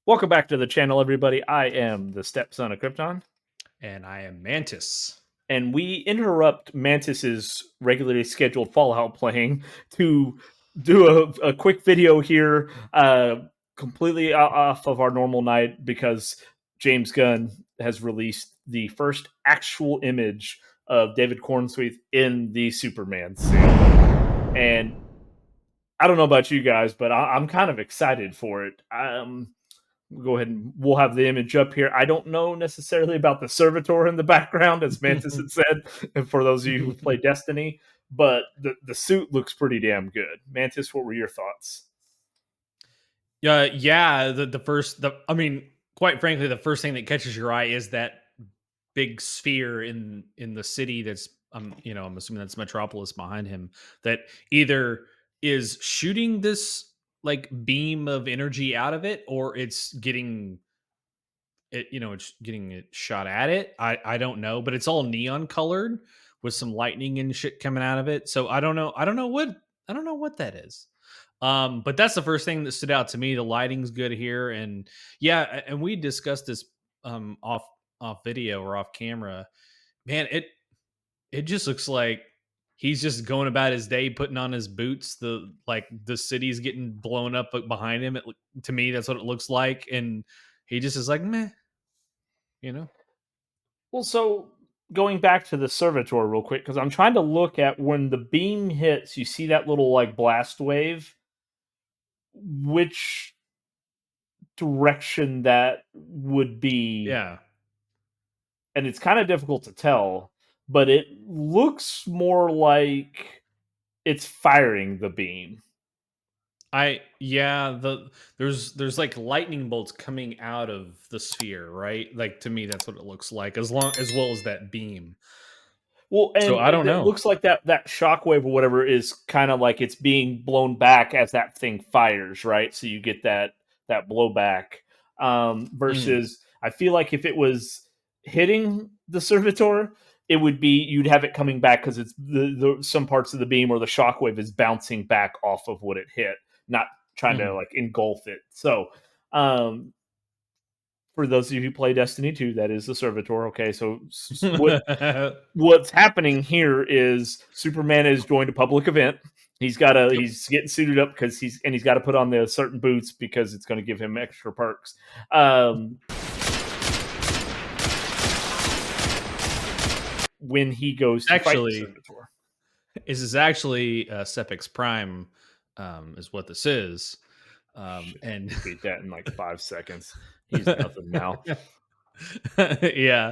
Welcome back to the channel, everybody. I am the stepson of Krypton, And I am Mantis. and we interrupt Mantis's regularly scheduled Fallout playing to do a quick video here, completely off of our normal night because James Gunn has released the first actual image of David Cornsweet in the Superman suit. And I don't know about you guys, but I'm kind of excited for it. Go ahead and we'll have the image up here. I don't know necessarily about the servitor in the background, as Mantis had said, and for those of you who play Destiny, but the suit looks pretty damn good. Mantis, what were your thoughts? Yeah. Quite frankly, the first thing that catches your eye is that big sphere in the city. That's I'm assuming that's Metropolis behind him. That either is shooting this like beam of energy out of it, or it's getting it shot at it. I don't know, but it's all neon colored with some lightning and shit coming out of it. So I don't know what that is. But that's the first thing that stood out to me. The lighting's good here, and yeah, and we discussed this off video or off camera. Man, it just looks like he's just going about his day, putting on his boots. The city's getting blown up behind him. To me, that's what it looks like, and he just is like, meh, you know. Well, so going back to the servitor real quick, because I'm trying to look at when the beam hits, you see that little like blast wave, which direction that would be, Yeah. and it's kind of difficult to tell, but it looks more like it's firing the beam. There's like lightning bolts coming out of the sphere, right? Like to me that's what it looks like, as well as that beam. Well, So and I don't it know. looks like that shockwave or whatever is kind of like it's being blown back as that thing fires, right? So you get that blowback. Mm, Versus, I feel like if it was hitting the servitor, it would be you'd have it coming back because it's the some parts of the beam or the shockwave is bouncing back off of what it hit, not trying to mhm. like engulf it. So um, for those of you who play Destiny 2, that is the servitor. Okay, so what's happening here is Superman has joined a public event. Yep. He's getting suited up because he's got to put on the certain boots because it's going to give him extra perks. Um, when he goes to fight the Actually, servitor. this is actually Sepix Prime, is what this is. Shit, And he beat that in like 5 seconds. He's nothing now. yeah.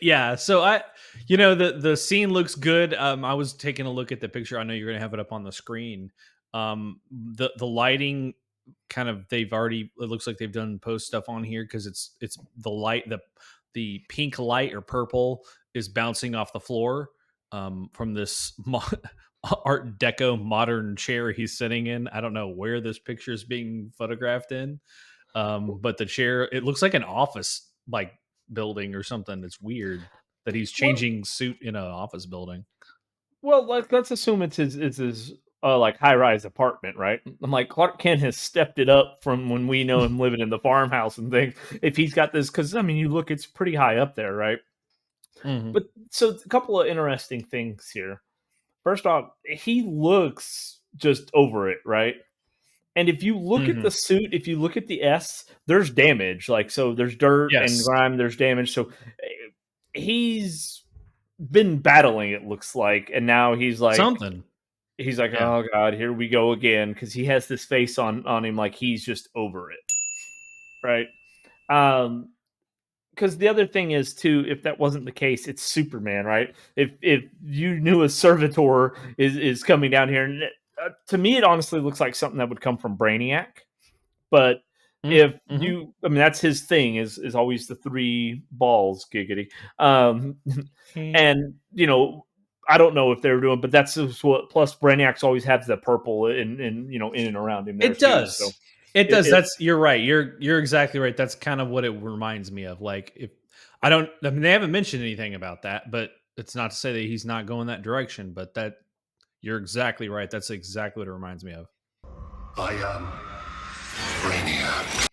Yeah. So the scene looks good. I was taking a look at the picture. I know you're gonna have it up on the screen. The lighting kind of it looks like they've done post stuff on here because it's the light, the pink light or purple is bouncing off the floor from this art deco modern chair he's sitting in. I don't know where this picture is being photographed in. But the chair, it looks like an office like building or something. It's weird that he's Well, changing suit in an office building. well, like let's assume it's his like high rise apartment, right? I'm like Clark Kent has stepped it up from when we know him living in the farmhouse and things. If he's got this, because I mean, you look, it's pretty high up there, right? Hmm. But so a couple of interesting things here. First off, he looks just over it, right? And if you look at Hmm. the suit, if you look at the S, there's damage. Like so, there's dirt and Yes, grime. There's damage. So he's been battling. It looks like, and now something. he's like, Yeah. oh god, here we go again, because he has this face on him like he's just over it, right? Um, because the other thing is too, if that wasn't the case, it's Superman, right? If you knew a servitor is coming down here, and to me, it honestly looks like something that would come from Brainiac. But if Mm-hmm. you, I mean, that's his thing is always the three balls, giggity. And I don't know if they're doing, but that's just what. Plus, Brainiac's always has the purple in and around him there It too. So does. It does. it That's You're right. You're exactly right. That's kind of what it reminds me of. Like if I mean, they haven't mentioned anything about that, but it's not to say that he's not going that direction. But you're exactly right. That's exactly what it reminds me of. I am Brainiac.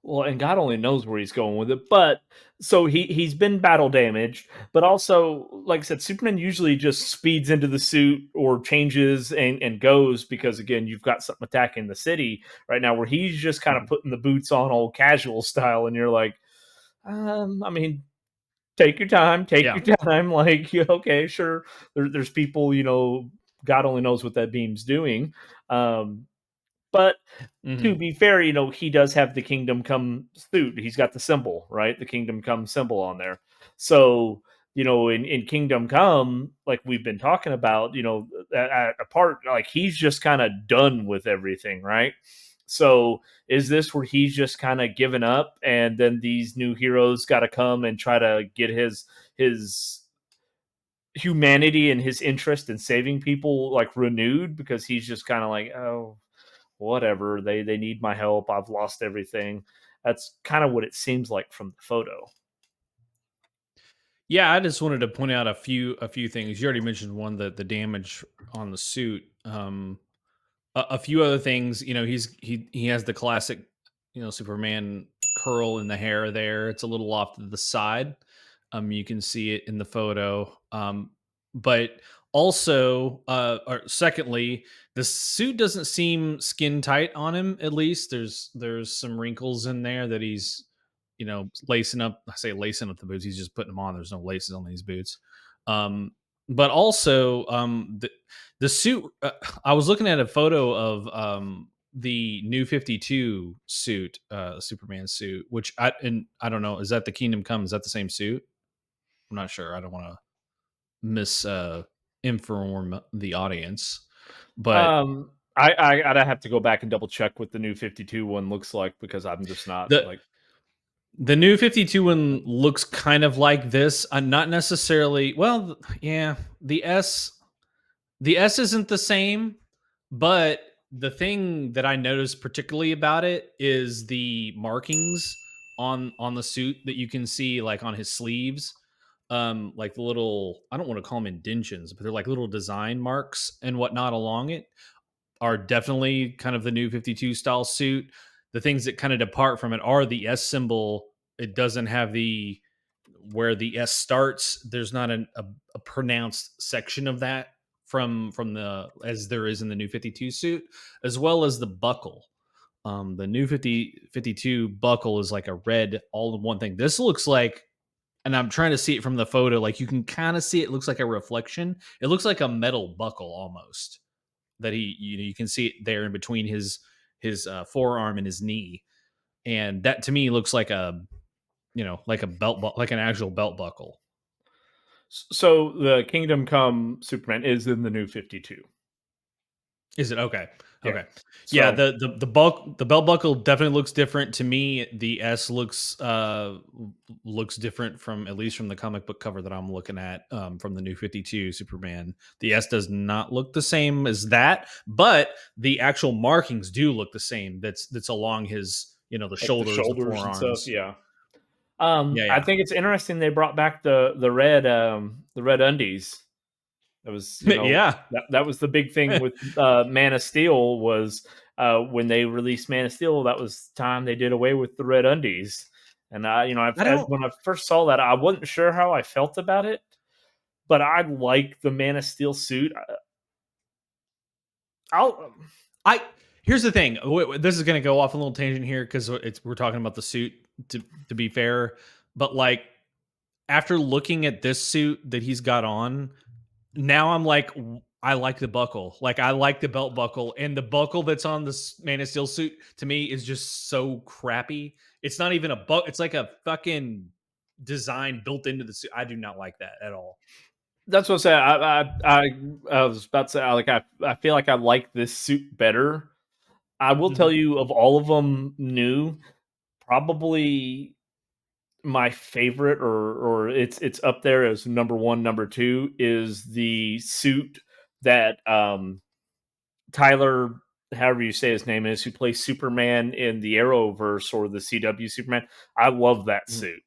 Well, and God only knows where he's going with it. But so he's been battle damaged, but also, like I said, Superman usually just speeds into the suit or changes and goes because again, you've got something attacking the city right now where he's just kind of Mhm. putting the boots on old casual style, and you're like, I mean, take your time, take Yeah. your time. Like, yeah, okay, sure. There's people, God only knows what that beam's doing. Um, but to Mhm. be fair, he does have the Kingdom Come suit. He's got the symbol, right? The Kingdom Come symbol on there. So, in Kingdom Come, like we've been talking about, at a part, like he's just kind of done with everything, right? So, is this where he's just kind of given up, and then these new heroes got to come and try to get his humanity and his interest in saving people like renewed because he's just kind of like, oh, whatever, they need my help, I've lost everything. That's kind of what it seems like from the photo. Yeah, I just wanted to point out a few things. You already mentioned one, the damage on the suit. A few other things. He has the classic, Superman curl in the hair there. It's a little off to the side. You can see it in the photo. But also, or secondly, the suit doesn't seem skin tight on him. At least there's some wrinkles in there that he's, lacing up. I say lacing up the boots. He's just putting them on. There's no laces on these boots. Um, but also, the suit. I was looking at a photo of the new 52 suit, Superman suit, which I don't know. Is that the Kingdom Come? Is that the same suit? I'm not sure. I don't want to inform the audience, but I'd have to go back and double check what the new 52 one looks like because I'm just not the like. the new 52 one looks kind of like this. Not necessarily. Well, yeah, the S isn't the same, but the thing that I noticed particularly about it is the markings on the suit that you can see like on his sleeves. Like the little, I don't want to call them indentions, but they're like little design marks and whatnot along it are definitely kind of the new 52 style suit. The things that kind of depart from it are the S symbol. It doesn't have the where the S starts. There's not a pronounced section of that from the as there is in the new 52 suit, as well as the buckle. The new 52 buckle is like a red all in one thing. This looks like, and I'm trying to see it from the photo, like you can kind of see it looks like a reflection. It looks like a metal buckle almost that you can see it there in between his forearm and his knee, and that to me looks like a like a like an actual belt buckle. So the Kingdom Come Superman is in the new 52. Is it okay? Yeah. Okay, yeah. So The belt buckle definitely looks different to me. The S looks different from, at least from the comic book cover that I'm looking at, from the new 52 Superman. The S does not look the same as that, but the actual markings do look the same. That's along his, the like the shoulders, the shoulders and stuff, forearms. yeah. Yeah, I yeah. think it's interesting they brought back the red undies. That was, Yeah. that was the big thing with Man of Steel was when they released Man of Steel, that was time they did away with the red undies. And I don't. when I first saw that, I wasn't sure how I felt about it, but I like the Man of Steel suit. I'll I Here's the thing. This is going to go off a little tangent here because we're talking about the suit. To be fair, but like after looking at this suit that he's got on, now I'm like, I like the buckle. Like I like the belt buckle, and the buckle that's on this Man of Steel suit to me is just so crappy. It's not even a buck. It's like a fucking design built into the suit. I do not like that at all. That's what I said. I was about to say, I feel like I like this suit better. I will tell Mhm. you, of all of them new, probably my favorite, or it's up there as number one, number two, is the suit that Tyler, however you say his name is, who plays Superman in the Arrowverse or the CW Superman. I love that Mhm. suit.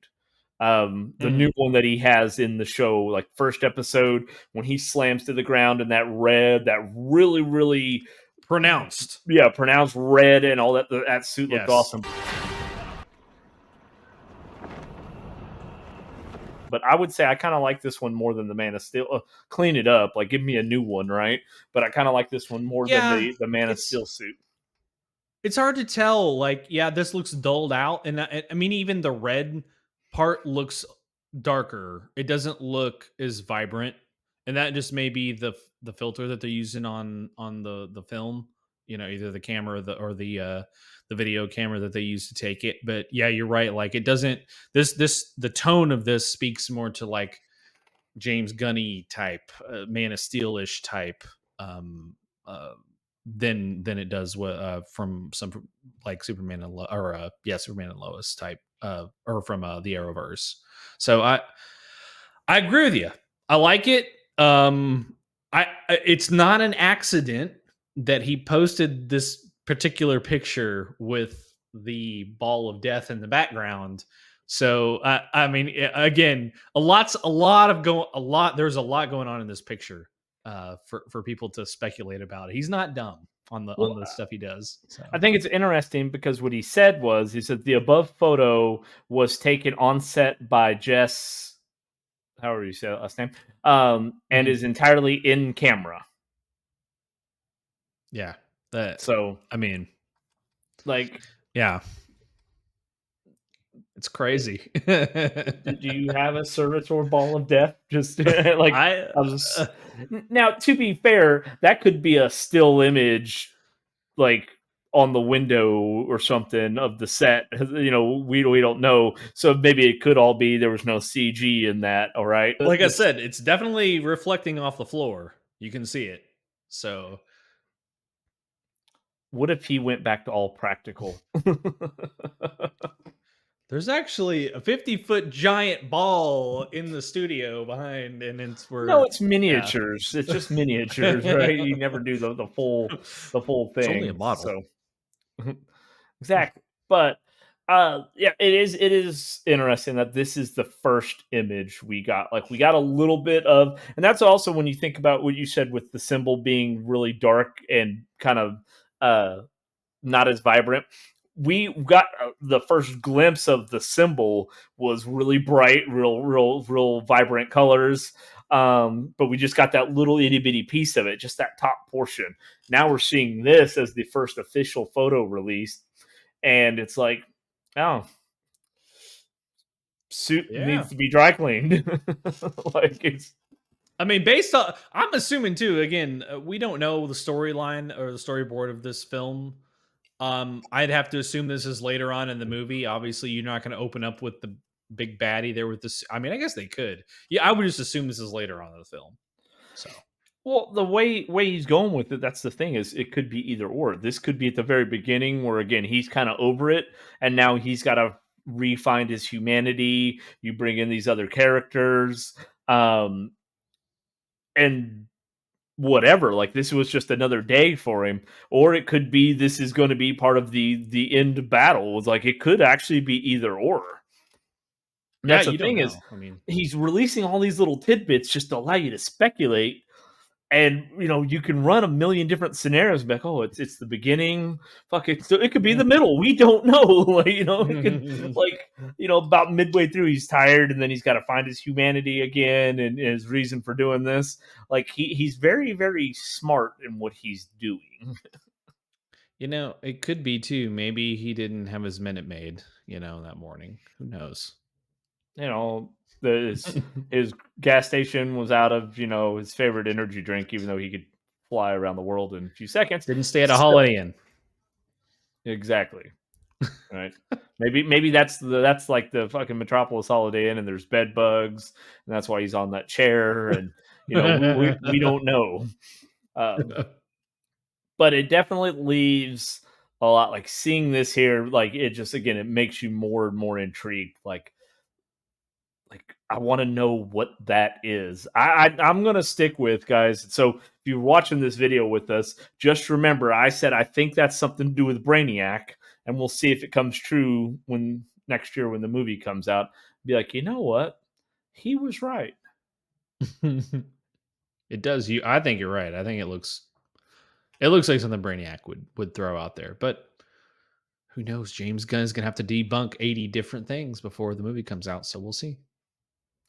The new Mhm. one that he has in the show, like first episode when he slams to the ground in that red, that really, really, Pronounced. yeah, pronounced red and all that. That suit looked Yes. awesome. But I would say I kind of like this one more than the Man of Steel. Clean it up, like give me a new one, right? But I kind of like this one more than Yeah, the Man of it's Steel suit. it's hard to tell. Like, yeah, this looks dulled out, and I mean, even the red part looks darker. It doesn't look as vibrant, and that just may be the filter that they're using on the film. You know, either the camera or the video camera that they use to take it. But yeah, you're right. Like, it doesn't. This the tone of this speaks more to like James Gunny type, Man of Steel ish type, um, uh, than it does from some like Superman and Superman and Lois type, or from the Arrowverse. So I agree with you. I like it. It's not an accident that he posted this particular picture with the ball of death in the background. So I mean, again, there's a lot going on in this picture for people to speculate about. He's not dumb on Well, the stuff he does. So I think it's interesting because what he said was he said the above photo was taken on set by Jess, however you say that last name, and mhm. is entirely in camera. Yeah, that So, I mean, like, yeah, it's crazy. do you have a servitor ball of death? Just like I I was. Now, to be fair, that could be a still image, like on the window or something of the set. You know, we don't know. So maybe it could all be there was no CG in that. All right. like I said, it's definitely reflecting off the floor. You can see it. So What if he went back to all practical? there's actually a 50-foot giant ball in the studio behind, and it's No, where it's yeah. miniatures. It's just miniatures, right? You never do the full It's only a thing. model. So exactly. But yeah, it is interesting that this is the first image we got. Like we got a little bit of, and that's also when you think about what you said with the symbol being really dark and kind of uh not as vibrant. We got the first glimpse of the symbol was really bright, real vibrant colors. But we just got that little itty bitty piece of it, just that top portion. Now we're seeing this as the first official photo released, and it's like, oh, suit Yeah. needs to be dry cleaned. Like it's I mean, based on, I'm assuming too. Again, we don't know the storyline or the storyboard of this film. I'd have to assume this is later on in the movie. Obviously, you're not going to open up with the big baddie there with this. I mean, I guess they could. Yeah, I would just assume this is later on in the film. So well, the way he's going with it, that's the thing is it could be either or. This could be at the very beginning where again he's kind of over it, and now he's got to re-find his humanity. You bring in these other characters, and whatever. Like this was just another day for him, or it could be this is going to be part of the end battle. It's like it could actually be either or. And yeah, that's the you don't thing is, know. I mean, he's releasing all these little tidbits just to allow you to speculate. And you know, you can run a million different scenarios. Like, oh, it's the beginning. Fuck it. So it could be the middle. We don't know. Like, you know, it could like about midway through, he's tired, and then he's got to find his humanity again and his reason for doing this. Like he's very very smart in what he's doing. it could be too. Maybe he didn't have his minute made. That morning. Who knows? You know, his gas station was out of his favorite energy drink, even though he could fly around the world in a few seconds. Didn't stay at a So, Holiday Inn. exactly. Right. Maybe that's like the fucking Metropolis Holiday Inn, and there's bed bugs, and that's why he's on that chair, and we don't know. Um, but it definitely leaves a lot like seeing this here, like it just again it makes you more and more intrigued. Like I want to know what that is. I'm gonna stick with guys. So if you're watching this video with us, just remember I said I think that's something to do with Brainiac, and we'll see if it comes true when next year when the movie comes out. Be like, you know what? He was right. It does. I think you're right. I think it looks like something Brainiac would throw out there, but who knows? James Gunn is gonna have to debunk 80 different things before the movie comes out, so we'll see.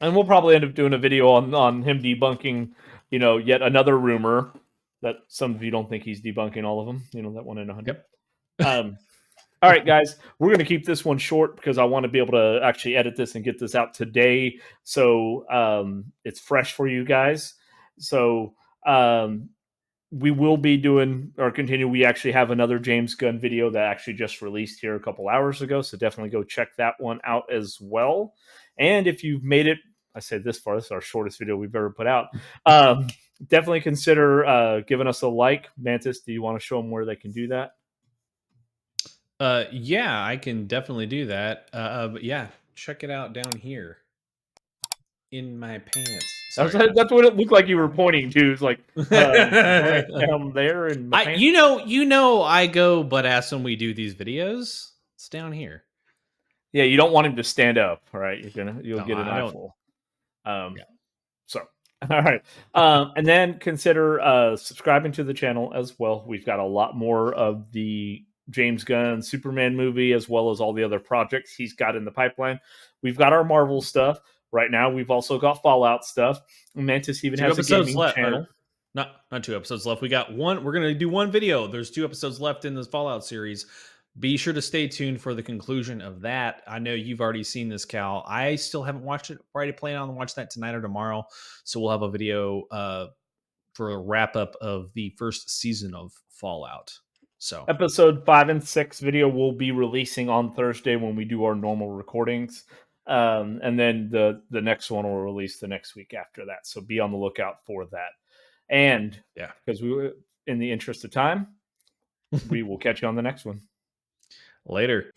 And we'll probably end up doing a video on him debunking, yet another rumor that some of you don't think he's debunking all of them. That one in 100. Yep. Um, all right, guys, we're going to keep this one short because I want to be able to actually edit this and get this out today, so it's fresh for you guys. So we will be doing or continue. We actually have another James Gunn video that actually just released here a couple hours ago, so definitely go check that one out as well. And if you've made it, I said this far, this is our shortest video we've ever put out. Definitely consider giving us a like. Mantis, do you want to show them where they can do that? Yeah, I can definitely do that. But yeah, check it out down here in my pants. That's, Sorry, guys. that's what it looked like you were pointing to. It's like right down there in my I, pants. I go butt ass when we do these videos. It's down here. Yeah, you don't want him to stand up, right? You'll No, get an I don't. eyeful. Um, Yeah. so, all right, and then consider subscribing to the channel as well. We've got a lot more of the James Gunn Superman movie, as well as all the other projects he's got in the pipeline. We've got our Marvel stuff right now. We've also got Fallout stuff. Mantis even Two has a episodes gaming left, channel. or not 2 episodes left. We got one. We're gonna do one video. There's 2 episodes left in this Fallout series. Be sure to stay tuned for the conclusion of that. I know you've already seen this, Cal. I still haven't watched it. Already planning on watch that tonight or tomorrow. So we'll have a video for a wrap up of the first season of Fallout. So Episode 5 and 6 video will be releasing on Thursday when we do our normal recordings. And then the next one will release the next week after that. So be on the lookout for that. And yeah, because we were in the interest of time, we will catch you on the next one. later.